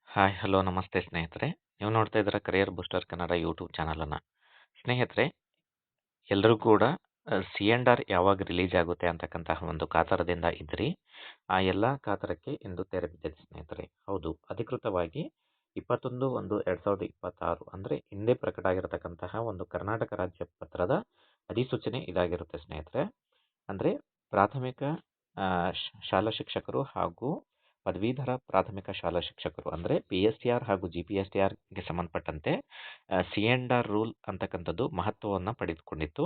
Hi hello ನಮಸ್ತೆ ಸ್ನೇಹಿತರೆ. ನೀವು ನೋಡ್ತಾ ಇದ್ದೀರಾ ಕರಿಯರ್ ಬೂಸ್ಟರ್ ಕನ್ನಡ ಯೂಟ್ಯೂಬ್ ಚಾನಲನ್ನು. ಸ್ನೇಹಿತರೆ, ಎಲ್ಲರೂ ಕೂಡ ಸಿ ಆ್ಯಂಡ್ ಆರ್ ಯಾವಾಗ ರಿಲೀಸ್ ಆಗುತ್ತೆ ಅಂತಕ್ಕಂತಹ ಒಂದು ಕಾತರದಿಂದ ಇದ್ರಿ. ಆ ಎಲ್ಲ ಕಾತರಕ್ಕೆ ಇಂದು ತೆರೆ ಬಿದ್ದಿದೆ ಸ್ನೇಹಿತರೆ. ಹೌದು, ಅಧಿಕೃತವಾಗಿ 21/1/2026 ಅಂದರೆ ಹಿಂದೆ ಪ್ರಕಟ ಆಗಿರತಕ್ಕಂತಹ ಒಂದು ಕರ್ನಾಟಕ ರಾಜ್ಯ ಪತ್ರದ ಅಧಿಸೂಚನೆ ಇದಾಗಿರುತ್ತೆ ಸ್ನೇಹಿತರೆ. ಅಂದರೆ ಪ್ರಾಥಮಿಕ ಶಾಲಾ ಶಿಕ್ಷಕರು ಹಾಗೂ ಪದವೀಧರ ಪ್ರಾಥಮಿಕ ಶಾಲಾ ಶಿಕ್ಷಕರು ಅಂದರೆ PSTR ಹಾಗೂ GPSTRಗೆ ಸಂಬಂಧಪಟ್ಟಂತೆ ಸಿ ಆ್ಯಂಡ್ ಆರ್ ರೂಲ್ ಅಂತಕ್ಕಂಥದ್ದು ಮಹತ್ವವನ್ನು ಪಡೆದುಕೊಂಡಿತ್ತು.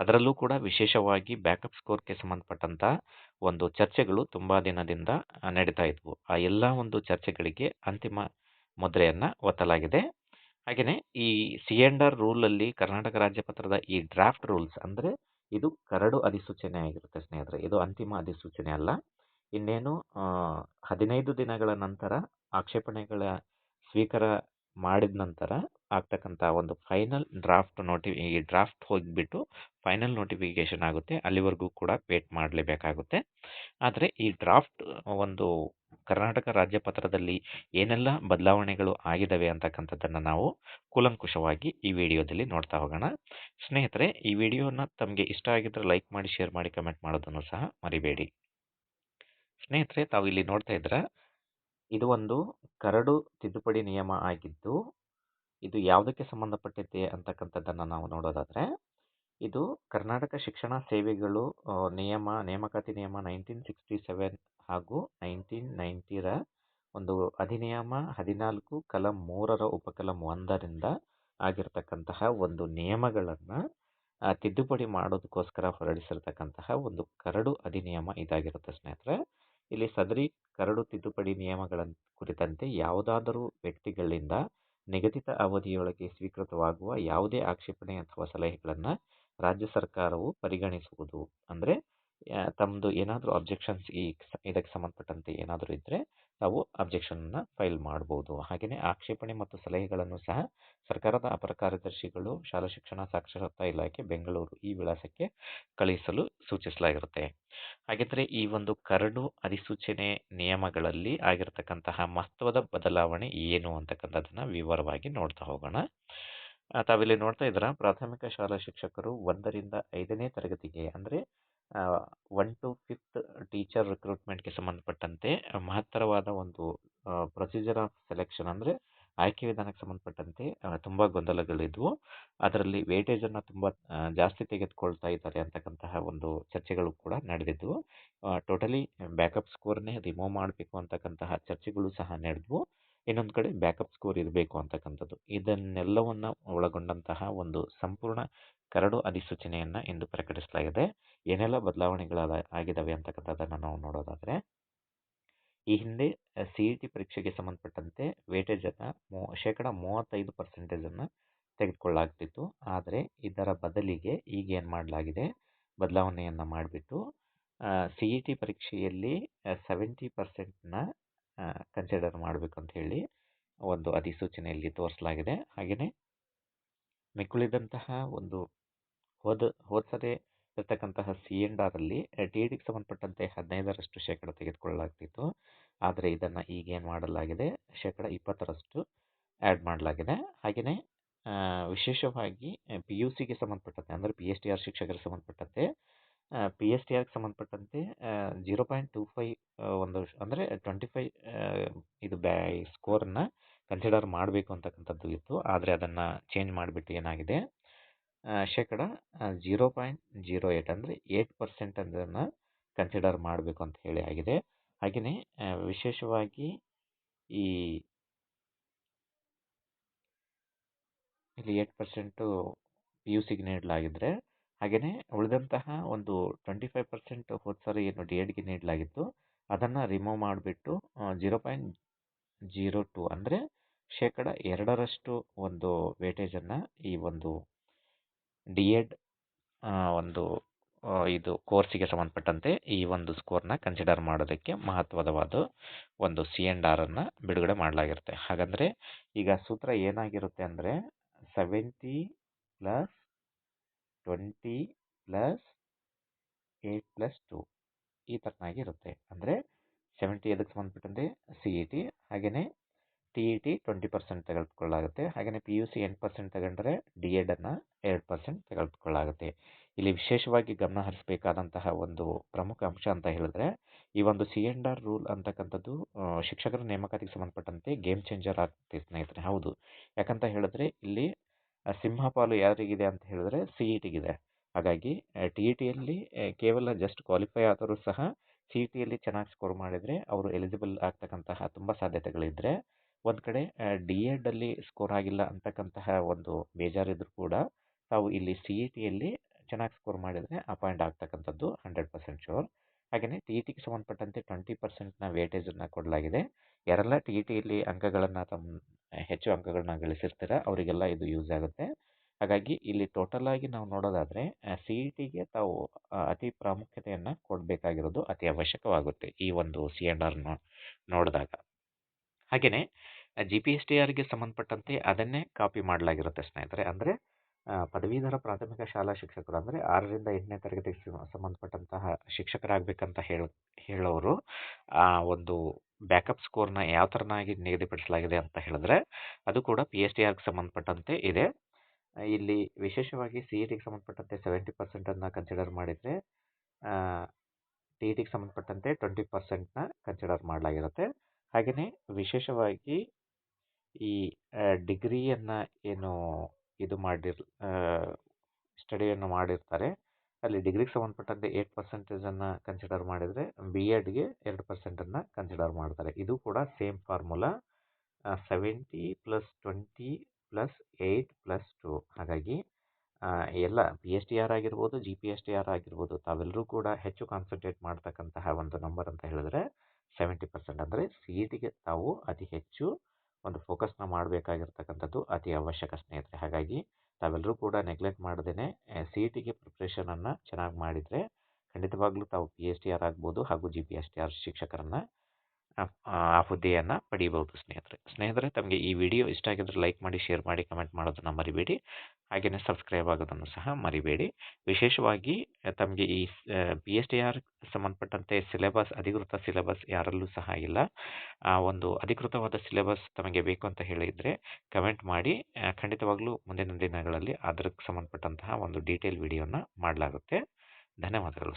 ಅದರಲ್ಲೂ ಕೂಡ ವಿಶೇಷವಾಗಿ ಬ್ಯಾಕಪ್ ಸ್ಕೋರ್ಗೆ ಸಂಬಂಧಪಟ್ಟಂಥ ಒಂದು ಚರ್ಚೆಗಳು ತುಂಬ ದಿನದಿಂದ ನಡೀತಾ ಇದ್ವು. ಆ ಎಲ್ಲ ಒಂದು ಚರ್ಚೆಗಳಿಗೆ ಅಂತಿಮ ಮುದ್ರೆಯನ್ನು ಒತ್ತಲಾಗಿದೆ. ಹಾಗೆಯೇ ಈ ಸಿ ಆ್ಯಂಡ್ ಆರ್ ರೂಲಲ್ಲಿ ಕರ್ನಾಟಕ ರಾಜ್ಯ ಪತ್ರದ ಈ ಡ್ರಾಫ್ಟ್ ರೂಲ್ಸ್ ಅಂದರೆ ಇದು ಕರಡು ಅಧಿಸೂಚನೆ ಆಗಿರುತ್ತೆ ಸ್ನೇಹಿತರೆ. ಇದು ಅಂತಿಮ ಅಧಿಸೂಚನೆ ಅಲ್ಲ. ಇನ್ನೇನು 15 ದಿನಗಳ ನಂತರ ಆಕ್ಷೇಪಣೆಗಳ ಸ್ವೀಕಾರ ಮಾಡಿದ ನಂತರ ಆಗ್ತಕ್ಕಂಥ ಒಂದು ಫೈನಲ್ ಈ ಡ್ರಾಫ್ಟ್ ಹೋಗಿಬಿಟ್ಟು ಫೈನಲ್ ನೋಟಿಫಿಕೇಶನ್ ಆಗುತ್ತೆ. ಅಲ್ಲಿವರೆಗೂ ಕೂಡ ವೇಟ್ ಮಾಡಲೇಬೇಕಾಗುತ್ತೆ. ಆದರೆ ಈ ಡ್ರಾಫ್ಟ್ ಒಂದು ಕರ್ನಾಟಕ ರಾಜ್ಯ ಪತ್ರದಲ್ಲಿ ಏನೆಲ್ಲ ಬದಲಾವಣೆಗಳು ಆಗಿದ್ದಾವೆ ಅಂತಕ್ಕಂಥದ್ದನ್ನು ನಾವು ಕೂಲಂಕುಷವಾಗಿ ಈ ವಿಡಿಯೋದಲ್ಲಿ ನೋಡ್ತಾ ಹೋಗೋಣ. ಸ್ನೇಹಿತರೆ, ಈ ವಿಡಿಯೋನ ತಮಗೆ ಇಷ್ಟ ಆಗಿದ್ದರೆ ಲೈಕ್ ಮಾಡಿ, ಶೇರ್ ಮಾಡಿ, ಕಮೆಂಟ್ ಮಾಡೋದನ್ನು ಸಹ ಮರಿಬೇಡಿ. ಸ್ನೇಹಿತರೆ, ತಾವು ಇಲ್ಲಿ ನೋಡ್ತಾ ಇದ್ದೀರಾ, ಇದು ಒಂದು ಕರಡು ತಿದ್ದುಪಡಿ ನಿಯಮ ಆಗಿದ್ದು ಇದು ಯಾವುದಕ್ಕೆ ಸಂಬಂಧಪಟ್ಟಿದೆ ಅಂತಕ್ಕಂಥದ್ದನ್ನು ನಾವು ನೋಡೋದಾದರೆ, ಇದು ಕರ್ನಾಟಕ ಶಿಕ್ಷಣ ಸೇವೆಗಳು ನೇಮಕಾತಿ ನಿಯಮ 1967 ಹಾಗೂ 1990ರ ಒಂದು ಅಧಿನಿಯಮ 14 ಕಲಂ 3ರ ಉಪಕಲಂ 1ರಿಂದ ಆಗಿರ್ತಕ್ಕಂತಹ ಒಂದು ನಿಯಮಗಳನ್ನು ತಿದ್ದುಪಡಿ ಮಾಡೋದಕ್ಕೋಸ್ಕರ ಹೊರಡಿಸಿರ್ತಕ್ಕಂತಹ ಒಂದು ಕರಡು ಅಧಿನಿಯಮ ಇದಾಗಿರುತ್ತೆ ಸ್ನೇಹಿತರೆ. ಇಲ್ಲಿ ಸದರಿ ಕರಡು ತಿದ್ದುಪಡಿ ನಿಯಮಗಳ ಕುರಿತಂತೆ ಯಾವುದಾದರೂ ವ್ಯಕ್ತಿಗಳಿಂದ ನಿಗದಿತ ಅವಧಿಯೊಳಗೆ ಸ್ವೀಕೃತವಾಗುವ ಯಾವುದೇ ಆಕ್ಷೇಪಣೆ ಅಥವಾ ಸಲಹೆಗಳನ್ನು ರಾಜ್ಯ ಸರ್ಕಾರವು ಪರಿಗಣಿಸುವುದು. ಅಂದರೆ ತಮ್ಮದು ಏನಾದರೂ ಅಬ್ಜೆಕ್ಷನ್ಸ್ ಇದಕ್ಕೆ ಸಂಬಂಧಪಟ್ಟಂತೆ ಏನಾದರೂ ಇದ್ದರೆ ತಾವು ಅಬ್ಜೆಕ್ಷನನ್ನು ಫೈಲ್ ಮಾಡ್ಬೋದು. ಹಾಗೆಯೇ ಆಕ್ಷೇಪಣೆ ಮತ್ತು ಸಲಹೆಗಳನ್ನು ಸಹ ಸರ್ಕಾರದ ಅಪರ ಕಾರ್ಯದರ್ಶಿಗಳು, ಶಾಲಾ ಶಿಕ್ಷಣ ಸಾಕ್ಷರತಾ ಇಲಾಖೆ, ಬೆಂಗಳೂರು ಈ ವಿಳಾಸಕ್ಕೆ ಕಳುಹಿಸಲು ಸೂಚಿಸಲಾಗಿರುತ್ತೆ. ಹಾಗಿದ್ರೆ ಈ ಒಂದು ಕರಡು ಅಧಿಸೂಚನೆ ನಿಯಮಗಳಲ್ಲಿ ಆಗಿರತಕ್ಕಂತಹ ಮಹತ್ವದ ಬದಲಾವಣೆ ಏನು ಅಂತಕ್ಕಂಥದ್ದನ್ನು ವಿವರವಾಗಿ ನೋಡ್ತಾ ಹೋಗೋಣ. ತಾವಿಲ್ಲಿ ನೋಡ್ತಾ ಇದ್ದೀರಾ, ಪ್ರಾಥಮಿಕ ಶಾಲಾ ಶಿಕ್ಷಕರು 1ರಿಂದ 5ನೇ ತರಗತಿಗೆ ಅಂದರೆ 1 to 5th ಟೀಚರ್ ರಿಕ್ರೂಟ್ಮೆಂಟ್ಗೆ ಸಂಬಂಧಪಟ್ಟಂತೆ ಮಹತ್ತರವಾದ ಒಂದು ಪ್ರೊಸೀಜರ್ ಆಫ್ ಸೆಲೆಕ್ಷನ್ ಅಂದರೆ ಆಯ್ಕೆ ವಿಧಾನಕ್ಕೆ ಸಂಬಂಧಪಟ್ಟಂತೆ ತುಂಬ ಗೊಂದಲಗಳಿದ್ವು. ಅದರಲ್ಲಿ ವೇಟೇಜನ್ನು ತುಂಬ ಜಾಸ್ತಿ ತೆಗೆದುಕೊಳ್ತಾ ಇದ್ದಾರೆ ಅಂತಕ್ಕಂತಹ ಒಂದು ಚರ್ಚೆಗಳು ಕೂಡ ನಡೆದಿದ್ವು. ಟೋಟಲಿ ಬ್ಯಾಕಪ್ ಸ್ಕೋರ್ನೇ ರಿಮೂವ್ ಮಾಡಬೇಕು ಅಂತಕ್ಕಂತಹ ಚರ್ಚೆಗಳು ಸಹ ನಡೆದ್ವು. ಇನ್ನೊಂದು ಕಡೆ ಬ್ಯಾಕಪ್ ಸ್ಕೋರ್ ಇರಬೇಕು ಅಂತಕ್ಕಂಥದ್ದು. ಇದನ್ನೆಲ್ಲವನ್ನು ಒಳಗೊಂಡಂತಹ ಒಂದು ಸಂಪೂರ್ಣ ಕರಡು ಅಧಿಸೂಚನೆಯನ್ನು ಇಂದು ಪ್ರಕಟಿಸಲಾಗಿದೆ. ಏನೆಲ್ಲ ಆಗಿದ್ದಾವೆ ಅಂತಕ್ಕಂಥದ್ದನ್ನು ನಾವು ನೋಡೋದಾದರೆ, ಈ ಹಿಂದೆ CET ಪರೀಕ್ಷೆಗೆ ಸಂಬಂಧಪಟ್ಟಂತೆ ವೇಟೇಜನ್ನು 35% ತೆಗೆದುಕೊಳ್ಳಲಾಗ್ತಿತ್ತು. ಆದರೆ ಇದರ ಬದಲಿಗೆ ಈಗ ಏನು ಮಾಡಲಾಗಿದೆ, ಬದಲಾವಣೆಯನ್ನು ಮಾಡಿಬಿಟ್ಟು CET ಪರೀಕ್ಷೆಯಲ್ಲಿ 70% ಕನ್ಸಿಡರ್ ಮಾಡಬೇಕು ಅಂತ ಹೇಳಿ ಒಂದು ಅಧಿಸೂಚನೆಯಲ್ಲಿ ತೋರಿಸಲಾಗಿದೆ. ಹಾಗೆಯೇ ಮಿಕ್ಕುಳಿದಂತಹ ಒಂದು ಹೋದ ಸರಿ ಇರ್ತಕ್ಕಂತಹ C&R ಅಲ್ಲಿ TETಗೆ ಸಂಬಂಧಪಟ್ಟಂತೆ 15% ತೆಗೆದುಕೊಳ್ಳಲಾಗ್ತಿತ್ತು. ಆದರೆ ಇದನ್ನು ಈಗ ಏನು ಮಾಡಲಾಗಿದೆ, 20% ಆ್ಯಡ್ ಮಾಡಲಾಗಿದೆ. ಹಾಗೆಯೇ ವಿಶೇಷವಾಗಿ PUCಗೆ ಸಂಬಂಧಪಟ್ಟಂತೆ ಅಂದರೆ PSTR ಶಿಕ್ಷಕರಿಗೆ ಸಂಬಂಧಪಟ್ಟಂತೆ PSTRಗೆ ಸಂಬಂಧಪಟ್ಟಂತೆ 0.25 ಒಂದು ಅಂದರೆ 25 ಇದು ಸ್ಕೋರನ್ನು ಕನ್ಸಿಡರ್ ಮಾಡಬೇಕು ಅಂತಕ್ಕಂಥದ್ದು ಇತ್ತು. ಆದರೆ ಅದನ್ನು ಚೇಂಜ್ ಮಾಡಿಬಿಟ್ಟು ಏನಾಗಿದೆ, 0.08 ಅಂದರೆ 8% ಅದನ್ನು ಕನ್ಸಿಡರ್ ಮಾಡಬೇಕು ಅಂತ ಹೇಳಿ ಆಗಿದೆ. ಹಾಗೆಯೇ ವಿಶೇಷವಾಗಿ ಇಲ್ಲಿ 8% PUCಗೆ ನೀಡಲಾಗಿದ್ದರೆ, ಹಾಗೆಯೇ ಉಳಿದಂತಹ ಒಂದು 25% ಹೋದ ಸಾರಿ ಏನು DEDಗೆ ನೀಡಲಾಗಿತ್ತು ಅದನ್ನು ರಿಮೂವ್ ಮಾಡಿಬಿಟ್ಟು 0.02 ಅಂದರೆ 2% ಒಂದು ವೇಟೇಜನ್ನು ಈ ಒಂದು DED ಒಂದು ಇದು ಕೋರ್ಸಿಗೆ ಸಂಬಂಧಪಟ್ಟಂತೆ ಈ ಒಂದು ಸ್ಕೋರ್ನ ಕನ್ಸಿಡರ್ ಮಾಡೋದಕ್ಕೆ ಮಹತ್ವದವಾದ ಒಂದು C&R ಅನ್ನು ಬಿಡುಗಡೆ ಮಾಡಲಾಗಿರುತ್ತೆ. ಹಾಗಂದರೆ ಈಗ ಸೂತ್ರ ಏನಾಗಿರುತ್ತೆ ಅಂದರೆ 70 + 20 + 8 + 2 ಈ ಥರನಾಗಿರುತ್ತೆ. ಅಂದರೆ 70 ಅದಕ್ಕೆ ಸಂಬಂಧಪಟ್ಟಂತೆ CET, ಹಾಗೆಯೇ ಟಿ ಇ ಟಿ 20% ತೆಗೆದುಕೊಳ್ಳಾಗುತ್ತೆ. ಹಾಗೆಯೇ PUC 8% ತಗೊಂಡ್ರೆ DED ಅನ್ನು 2% ತೆಗೆದುಕೊಳ್ಳಾಗುತ್ತೆ. ಇಲ್ಲಿ ವಿಶೇಷವಾಗಿ ಗಮನ ಹರಿಸಬೇಕಾದಂತಹ ಒಂದು ಪ್ರಮುಖ ಅಂಶ ಅಂತ ಹೇಳಿದ್ರೆ ಈ ಒಂದು C&R ರೂಲ್ ಅಂತಕ್ಕಂಥದ್ದು ಶಿಕ್ಷಕರ ನೇಮಕಾತಿಗೆ ಸಂಬಂಧಪಟ್ಟಂತೆ ಗೇಮ್ ಚೇಂಜರ್ ಆಗ್ತದೆ ಸ್ನೇಹಿತರೆ. ಹೌದು, ಯಾಕಂತ ಹೇಳಿದ್ರೆ ಇಲ್ಲಿ ಸಿಂಹಪಾಲು ಯಾರಿಗಿದೆ ಅಂತ ಹೇಳಿದ್ರೆ CETಗಿದೆ. ಹಾಗಾಗಿ TETಯಲ್ಲಿ ಕೇವಲ ಜಸ್ಟ್ ಕ್ವಾಲಿಫೈ ಆದರೂ ಸಹ CETಯಲ್ಲಿ ಚೆನ್ನಾಗಿ ಸ್ಕೋರ್ ಮಾಡಿದರೆ ಅವರು ಎಲಿಜಿಬಲ್ ಆಗ್ತಕ್ಕಂತಹ ತುಂಬ ಸಾಧ್ಯತೆಗಳಿದ್ರೆ, ಒಂದು ಕಡೆ DED ಅಲ್ಲಿ ಸ್ಕೋರ್ ಆಗಿಲ್ಲ ಅಂತಕ್ಕಂತಹ ಒಂದು ಬೇಜಾರಿದ್ರು ಕೂಡ ತಾವು ಇಲ್ಲಿ CETಯಲ್ಲಿ ಚೆನ್ನಾಗಿ ಸ್ಕೋರ್ ಮಾಡಿದರೆ ಅಪಾಯಿಂಟ್ ಆಗ್ತಕ್ಕಂಥದ್ದು 100% ಶೋರ್. ಹಾಗೆಯೇ TETಗೆ ಸಂಬಂಧಪಟ್ಟಂತೆ 20%ನ ವೇಟೇಜನ್ನು ಕೊಡಲಾಗಿದೆ. ಯಾರೆಲ್ಲ TETಯಲ್ಲಿ ಹೆಚ್ಚು ಅಂಕಗಳನ್ನ ಗಳಿಸಿರ್ತೀರ ಅವರಿಗೆಲ್ಲ ಇದು ಯೂಸ್ ಆಗುತ್ತೆ. ಹಾಗಾಗಿ ಇಲ್ಲಿ ಟೋಟಲ್ ಆಗಿ ನಾವು ನೋಡೋದಾದರೆ CETಗೆ ತಾವು ಅತಿ ಪ್ರಾಮುಖ್ಯತೆಯನ್ನು ಕೊಡಬೇಕಾಗಿರೋದು ಅತಿ ಅವಶ್ಯಕವಾಗುತ್ತೆ ಈ ಒಂದು C&R ನೋಡಿದಾಗ. ಹಾಗೆಯೇ GPSTRಗೆ ಸಂಬಂಧಪಟ್ಟಂತೆ ಅದನ್ನೇ ಕಾಪಿ ಮಾಡಲಾಗಿರುತ್ತೆ ಸ್ನೇಹಿತರೆ. ಅಂದರೆ ಪದವೀಧರ ಪ್ರಾಥಮಿಕ ಶಾಲಾ ಶಿಕ್ಷಕರು ಅಂದರೆ 6ರಿಂದ 8ನೇ ತರಗತಿಗೆ ಸಂಬಂಧಪಟ್ಟಂತಹ ಶಿಕ್ಷಕರಾಗಬೇಕಂತ ಹೇಳೋರು ಒಂದು ಬ್ಯಾಕಪ್ ಸ್ಕೋರ್ನ ಯಾವ ಥರನಾಗಿ ನಿಗದಿಪಡಿಸಲಾಗಿದೆ ಅಂತ ಹೇಳಿದ್ರೆ ಅದು ಕೂಡ PSTRಗೆ ಸಂಬಂಧಪಟ್ಟಂತೆ ಇದೆ. ಇಲ್ಲಿ ವಿಶೇಷವಾಗಿ CETಗೆ ಸಂಬಂಧಪಟ್ಟಂತೆ 70%ಅನ್ನು ಕನ್ಸಿಡರ್ ಮಾಡಿದರೆ TETಗೆ ಸಂಬಂಧಪಟ್ಟಂತೆ 20%ನ ಕನ್ಸಿಡರ್ ಮಾಡಲಾಗಿರುತ್ತೆ. ಹಾಗೆಯೇ ವಿಶೇಷವಾಗಿ ಈ ಡಿಗ್ರಿಯನ್ನು ಏನು ಇದು ಸ್ಟಡಿಯನ್ನು ಮಾಡಿರ್ತಾರೆ ಅಲ್ಲಿ ಡಿಗ್ರಿಗೆ ಸಂಬಂಧಪಟ್ಟಂತೆ 8%ಅನ್ನು ಕನ್ಸಿಡರ್ ಮಾಡಿದರೆ BEdಗೆ 2%ಅನ್ನು ಕನ್ಸಿಡರ್ ಮಾಡ್ತಾರೆ. ಇದು ಕೂಡ ಸೇಮ್ ಫಾರ್ಮುಲಾ 70 + 20 + 8 + 2. ಹಾಗಾಗಿ ಎಲ್ಲ PSTR ಆಗಿರ್ಬೋದು GPSTR ಆಗಿರ್ಬೋದು ತಾವೆಲ್ಲರೂ ಕೂಡ ಹೆಚ್ಚು ಕಾನ್ಸಂಟ್ರೇಟ್ ಮಾಡ್ತಕ್ಕಂತಹ ಒಂದು ನಂಬರ್ ಅಂತ ಹೇಳಿದ್ರೆ 70%. ಅಂದರೆ CETಗೆ ತಾವು ಅತಿ ಹೆಚ್ಚು ಒಂದು ಫೋಕಸ್ನ ಮಾಡಬೇಕಾಗಿರ್ತಕ್ಕಂಥದ್ದು ಅತಿ ಅವಶ್ಯಕ ಸ್ನೇಹಿತರೆ. ಹಾಗಾಗಿ ತಾವೆಲ್ಲರೂ ಕೂಡ ನೆಗ್ಲೆಕ್ಟ್ ಮಾಡದೇನೆ CETಗೆ ಪ್ರಿಪ್ರೇಷನನ್ನು ಚೆನ್ನಾಗಿ ಮಾಡಿದರೆ ಖಂಡಿತವಾಗ್ಲೂ ತಾವು PSTR ಆಗ್ಬೋದು ಹಾಗೂ GPSTR ಶಿಕ್ಷಕರನ್ನು ಆ ಹುದ್ದೆಯನ್ನು ಪಡೆಯಬಹುದು ಸ್ನೇಹಿತರೆ. ತಮಗೆ ಈ ವಿಡಿಯೋ ಇಷ್ಟ ಆಗಿದ್ರೆ ಲೈಕ್ ಮಾಡಿ, ಶೇರ್ ಮಾಡಿ, ಕಮೆಂಟ್ ಮಾಡೋದನ್ನು ಮರಿಬೇಡಿ. ಹಾಗೆಯೇ ಸಬ್ಸ್ಕ್ರೈಬ್ ಆಗೋದನ್ನು ಸಹ ಮರಿಬೇಡಿ. ವಿಶೇಷವಾಗಿ ತಮಗೆ ಈ PSTR ಸಂಬಂಧಪಟ್ಟಂತೆ ಅಧಿಕೃತ ಸಿಲೆಬಸ್ ಯಾರಲ್ಲೂ ಸಹ ಇಲ್ಲ. ಒಂದು ಅಧಿಕೃತವಾದ ಸಿಲೆಬಸ್ ತಮಗೆ ಬೇಕು ಅಂತ ಹೇಳಿದರೆ ಕಮೆಂಟ್ ಮಾಡಿ. ಖಂಡಿತವಾಗ್ಲೂ ಮುಂದಿನ ದಿನಗಳಲ್ಲಿ ಅದಕ್ಕೆ ಸಂಬಂಧಪಟ್ಟಂತಹ ಒಂದು ಡೀಟೇಲ್ ವಿಡಿಯೋನ ಮಾಡಲಾಗುತ್ತೆ. ಧನ್ಯವಾದಗಳು.